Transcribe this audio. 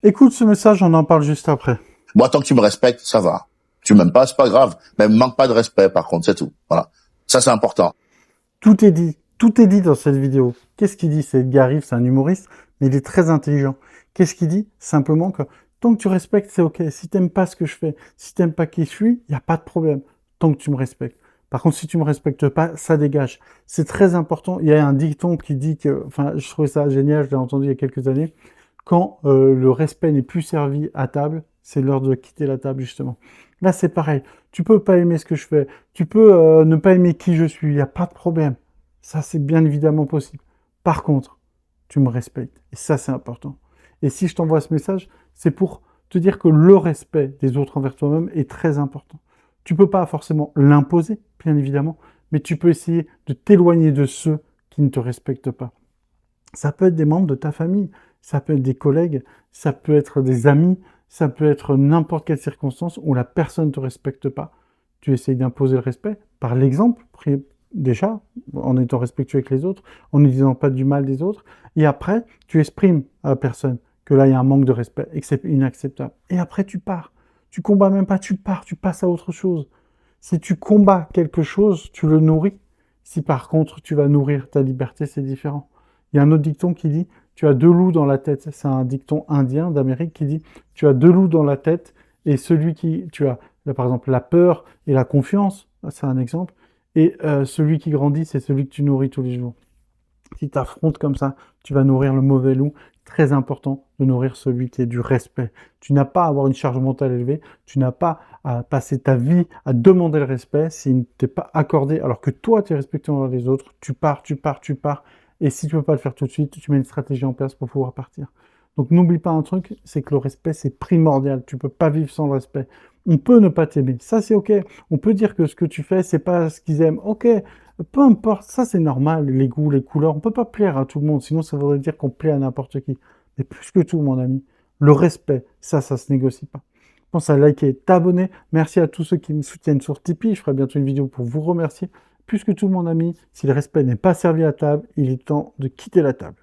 Écoute ce message, on en parle juste après. Moi, tant que tu me respectes, ça va. Tu m'aimes pas, c'est pas grave. Mais manque pas de respect, par contre, c'est tout. Voilà. Ça, c'est important. Tout est dit. Tout est dit dans cette vidéo. Qu'est-ce qu'il dit? C'est Edgar Rive, c'est un humoriste, mais il est très intelligent. Qu'est-ce qu'il dit? Simplement que tant que tu respectes, c'est OK. Si t'aimes pas ce que je fais, si t'aimes pas qui je suis, il n'y a pas de problème. Tant que tu me respectes. Par contre, si tu me respectes pas, ça dégage. C'est très important. Il y a un dicton qui dit que, enfin, je trouvais ça génial, je l'ai entendu il y a quelques années. Quand le respect n'est plus servi à table, c'est l'heure de quitter la table, justement. Là, c'est pareil. Tu peux pas aimer ce que je fais. Tu peux ne pas aimer qui je suis. Il n'y a pas de problème. Ça, c'est bien évidemment possible. Par contre, tu me respectes. Et ça, c'est important. Et si je t'envoie ce message, c'est pour te dire que le respect des autres envers toi-même est très important. Tu peux pas forcément l'imposer, bien évidemment, mais tu peux essayer de t'éloigner de ceux qui ne te respectent pas. Ça peut être des membres de ta famille, ça peut être des collègues, ça peut être des amis, ça peut être n'importe quelle circonstance où la personne ne te respecte pas. Tu essayes d'imposer le respect par l'exemple, déjà, en étant respectueux avec les autres, en ne disant pas du mal des autres, et après, tu exprimes à la personne que là, il y a un manque de respect et que c'est inacceptable. Et après, tu pars. Tu combats même pas, tu pars, tu passes à autre chose. Si tu combats quelque chose, tu le nourris. Si par contre, tu vas nourrir ta liberté, c'est différent. Il y a un autre dicton qui dit tu as deux loups dans la tête. C'est un dicton indien d'Amérique qui dit tu as deux loups dans la tête et celui qui tu as là, par exemple la peur et la confiance, c'est un exemple, et celui qui grandit, c'est celui que tu nourris tous les jours. Si tu affrontes comme ça, tu vas nourrir le mauvais loup. Très important de nourrir celui qui est du respect. Tu n'as pas à avoir une charge mentale élevée, tu n'as pas à passer ta vie à demander le respect s'il ne t'est pas accordé, alors que toi, tu es respecté envers les autres, tu pars, tu pars, tu pars, et si tu ne peux pas le faire tout de suite, tu mets une stratégie en place pour pouvoir partir. Donc n'oublie pas un truc, c'est que le respect, c'est primordial. Tu ne peux pas vivre sans le respect. On peut ne pas t'aimer, ça c'est ok. On peut dire que ce que tu fais, c'est pas ce qu'ils aiment. Ok, peu importe, ça c'est normal, les goûts, les couleurs, on peut pas plaire à tout le monde, sinon ça voudrait dire qu'on plaît à n'importe qui. Mais plus que tout, mon ami, le respect, ça se négocie pas. Pense à liker, t'abonner. Merci à tous ceux qui me soutiennent sur Tipeee. Je ferai bientôt une vidéo pour vous remercier. Plus que tout, mon ami, si le respect n'est pas servi à table, il est temps de quitter la table.